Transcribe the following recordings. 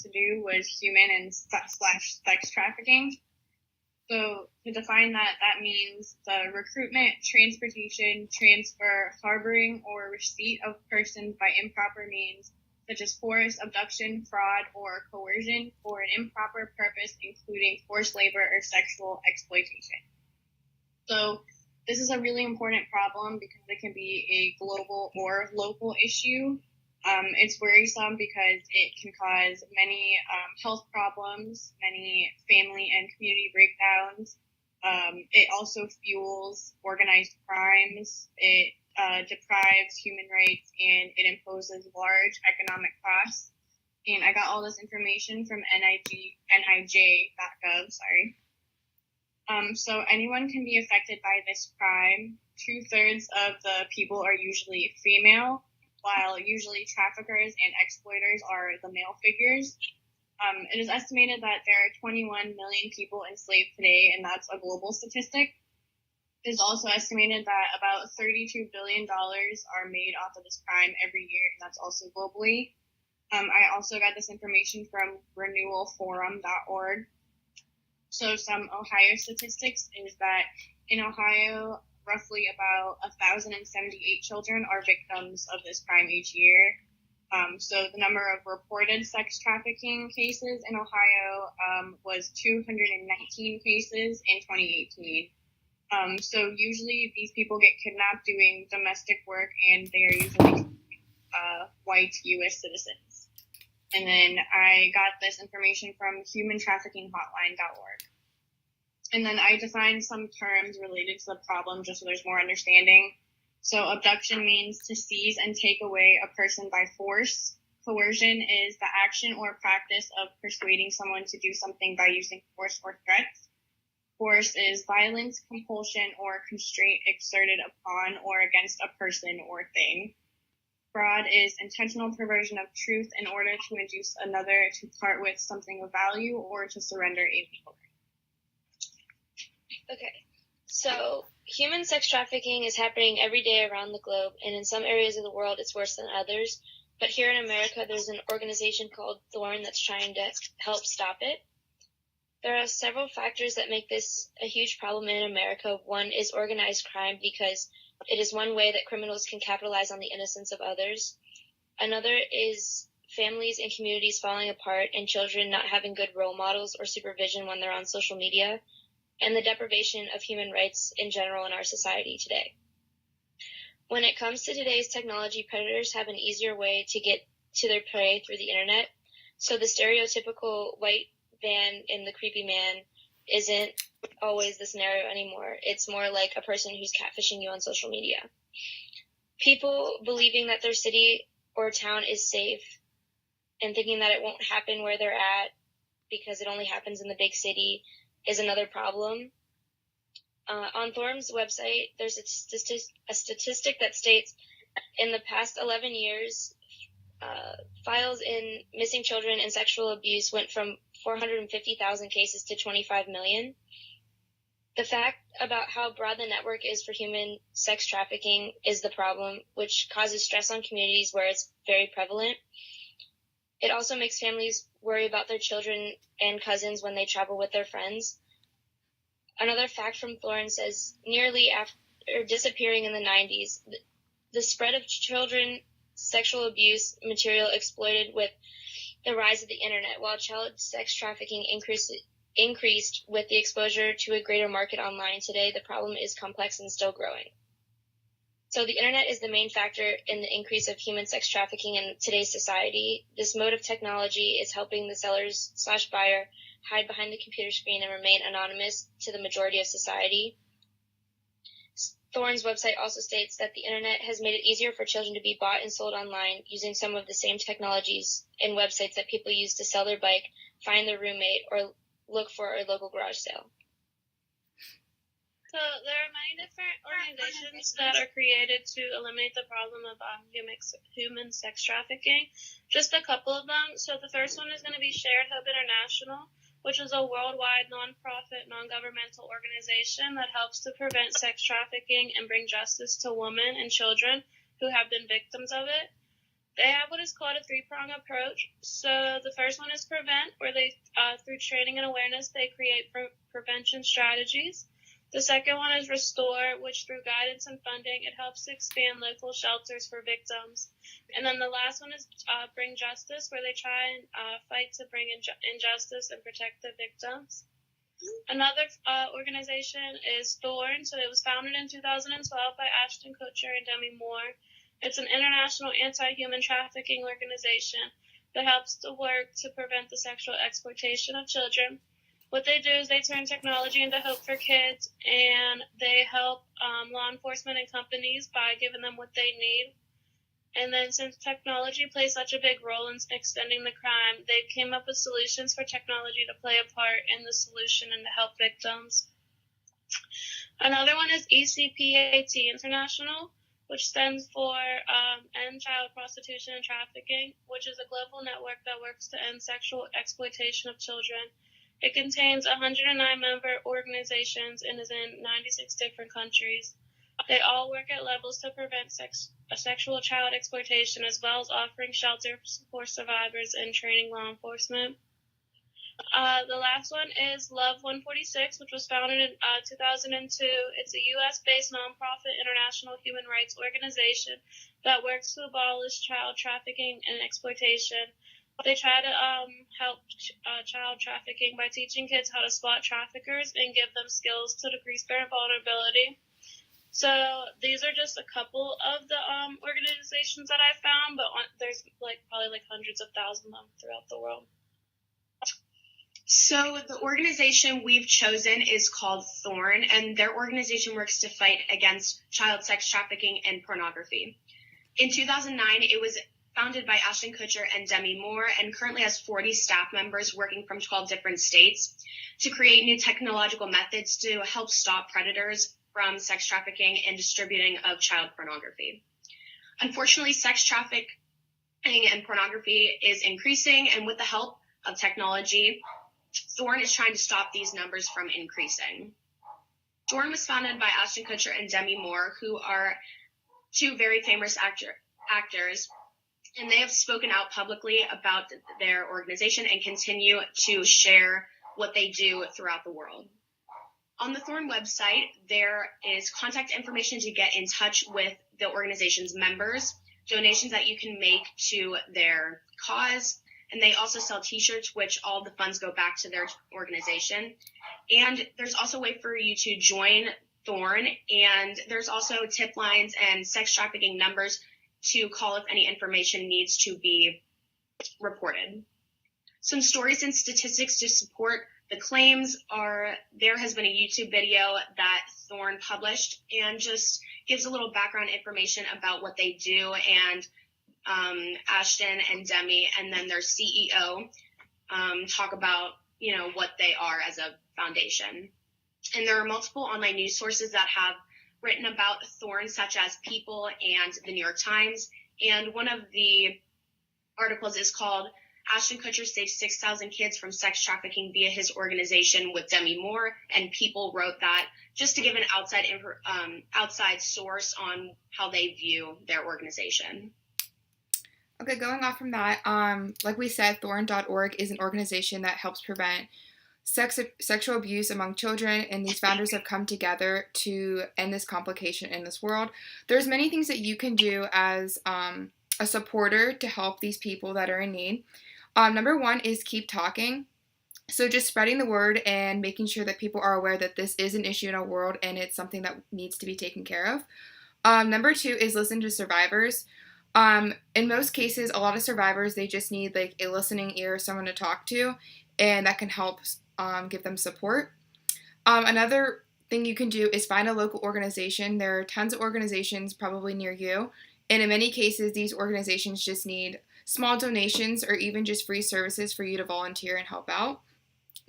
to do was human and slash sex trafficking. So to define that, that means the recruitment, transportation, transfer, harboring, or receipt of persons by improper means, such as force, abduction, fraud, or coercion for an improper purpose, including forced labor or sexual exploitation. So this is a really important problem because it can be a global or local issue. It's worrisome because it can cause many health problems, many family and community breakdowns. It also fuels organized crimes. It deprives human rights, and it imposes large economic costs. And I got all this information from NIJ.gov, So anyone can be affected by this crime. 2/3 of the people are usually female, while usually traffickers and exploiters are the male figures. It is estimated that there are 21 million people enslaved today, and that's a global statistic. It is also estimated that about $32 billion are made off of this crime every year, and that's also globally. I also got this information from renewalforum.org. So some Ohio statistics is that in Ohio, roughly about 1,078 children are victims of this crime each year. So the number of reported sex trafficking cases in Ohio was 219 cases in 2018. So usually these people get kidnapped doing domestic work, and they are usually white U.S. citizens. And then I got this information from humantraffickinghotline.org. And then I defined some terms related to the problem just so there's more understanding. So abduction means to seize and take away a person by force. Coercion is the action or practice of persuading someone to do something by using force or threats. Force is violence, compulsion, or constraint exerted upon or against a person or thing. Fraud is intentional perversion of truth in order to induce another to part with something of value or to surrender a legal right. Okay, so human sex trafficking is happening every day around the globe, and in some areas of the world it's worse than others. But here in America, there's an organization called Thorn that's trying to help stop it. There are several factors that make this a huge problem in America. One is organized crime, because it is one way that criminals can capitalize on the innocence of others. Another is families and communities falling apart and children not having good role models or supervision when they're on social media, and the deprivation of human rights in general in our society today. When it comes to today's technology, predators have an easier way to get to their prey through the internet. So the stereotypical white van in the creepy man isn't always the scenario anymore. It's more like a person who's catfishing you on social media. People believing that their city or town is safe and thinking that it won't happen where they're at because it only happens in the big city is another problem. On Thorn's website, there's a statistic that states in the past 11 years, files in missing children and sexual abuse went from 450,000 cases to 25 million. The fact about how broad the network is for human sex trafficking is the problem, which causes stress on communities where it's very prevalent. It also makes families worry about their children and cousins when they travel with their friends. Another fact from Thorn says nearly after disappearing in the 90s, the spread of children sexual abuse material exploited with the rise of the internet, while child sex trafficking increased with the exposure to a greater market online. Today, the problem is complex and still growing. So the internet is the main factor in the increase of human sex trafficking in today's society. This mode of technology is helping the sellers/buyer hide behind the computer screen and remain anonymous to the majority of society. Thorn's website also states that the internet has made it easier for children to be bought and sold online using some of the same technologies and websites that people use to sell their bike, find their roommate, or look for a local garage sale. So there are many different organizations that are created to eliminate the problem of human sex trafficking. Just a couple of them. So the first one is going to be Shared Hope International, which is a worldwide non-profit, non-governmental organization that helps to prevent sex trafficking and bring justice to women and children who have been victims of it. They have what is called a three-prong approach. So the first one is prevent, where they, through training and awareness, they create prevention strategies. The second one is restore, which through guidance and funding, it helps to expand local shelters for victims. And then the last one is bring justice, where they try and fight to bring injustice and protect the victims. Another organization is Thorn. So it was founded in 2012 by Ashton Kutcher and Demi Moore. It's an international anti-human trafficking organization that helps to work to prevent the sexual exploitation of children. What they do is they turn technology into hope for kids, and they help law enforcement and companies by giving them what they need. And then since technology plays such a big role in extending the crime, they came up with solutions for technology to play a part in the solution and to help victims. Another one is ECPAT International, which stands for End Child Prostitution and Trafficking, which is a global network that works to end sexual exploitation of children. It contains 109 member organizations and is in 96 different countries. They all work at levels to prevent sexual child exploitation, as well as offering shelter for survivors and training law enforcement. The last one is Love 146, which was founded in 2002. It's a U.S.-based nonprofit international human rights organization that works to abolish child trafficking and exploitation. They try to help child trafficking by teaching kids how to spot traffickers and give them skills to decrease their vulnerability. So these are just a couple of the organizations that I found, but there's probably hundreds of thousands of them throughout the world. So the organization we've chosen is called Thorn, and their organization works to fight against child sex trafficking and pornography. In 2009, it was founded by Ashton Kutcher and Demi Moore, and currently has 40 staff members working from 12 different states to create new technological methods to help stop predators from sex trafficking and distributing of child pornography. Unfortunately, sex trafficking and pornography is increasing, and with the help of technology, Thorn is trying to stop these numbers from increasing. Thorn was founded by Ashton Kutcher and Demi Moore, who are two very famous actors, and they have spoken out publicly about their organization and continue to share what they do throughout the world. On the Thorn website, there is contact information to get in touch with the organization's members, donations that you can make to their cause, and they also sell t-shirts, which all the funds go back to their organization. And there's also a way for you to join Thorn, and there's also tip lines and sex trafficking numbers to call if any information needs to be reported. Some stories and statistics to support the claims are, there has been a YouTube video that Thorn published and just gives a little background information about what they do, and Ashton and Demi and then their CEO talk about, what they are as a foundation. And there are multiple online news sources that have written about Thorn, such as People and the New York Times. And one of the articles is called Ashton Kutcher Saved 6,000 Kids from Sex Trafficking via his organization with Demi Moore, and People wrote that just to give an outside source on how they view their organization. Okay, going off from that, like we said, Thorn.org is an organization that helps prevent sexual abuse among children, and these founders have come together to end this complication in this world. There's many things that you can do as a supporter to help these people that are in need. Number one is keep talking. So just spreading the word and making sure that people are aware that this is an issue in our world and it's something that needs to be taken care of. Number two is listen to survivors. In most cases, a lot of survivors, they just need like a listening ear, someone to talk to, and that can help give them support. Another thing you can do is find a local organization. There are tons of organizations probably near you, and in many cases, these organizations just need small donations or even just free services for you to volunteer and help out.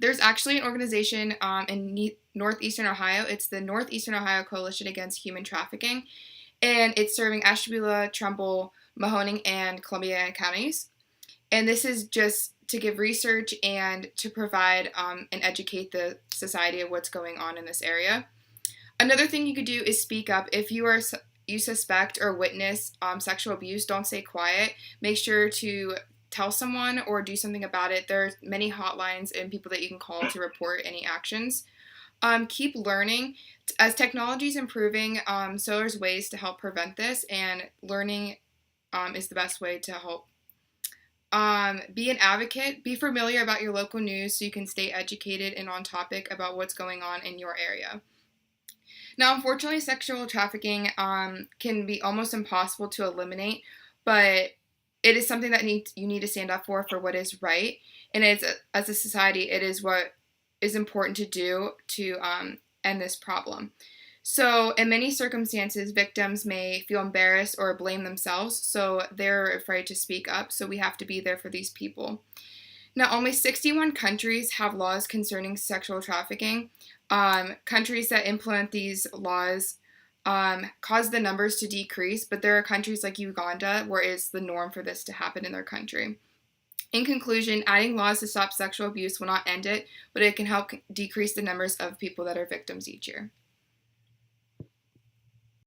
There's actually an organization in Northeastern Ohio. It's the Northeastern Ohio Coalition Against Human Trafficking, and it's serving Ashtabula, Trumbull, Mahoning, and Columbia counties. And this is just to give research and to provide and educate the society of what's going on in this area. Another thing you could do is speak up. If you you suspect or witness sexual abuse, don't stay quiet. Make sure to tell someone or do something about it. There's many hotlines and people that you can call to report any actions. Keep learning. As technology is improving, so there's ways to help prevent this, and learning is the best way to help. Be an advocate. Be familiar about your local news so you can stay educated and on topic about what's going on in your area. Now, unfortunately, sexual trafficking can be almost impossible to eliminate, but it is something that you need to stand up for what is right. And as a society, it is what is important to do to end this problem. So in many circumstances, victims may feel embarrassed or blame themselves, so they're afraid to speak up, so we have to be there for these people. Now, only 61 countries have laws concerning sexual trafficking. Countries that implement these laws cause the numbers to decrease, but there are countries like Uganda where it's the norm for this to happen in their country. In conclusion, adding laws to stop sexual abuse will not end it, but it can help decrease the numbers of people that are victims each year.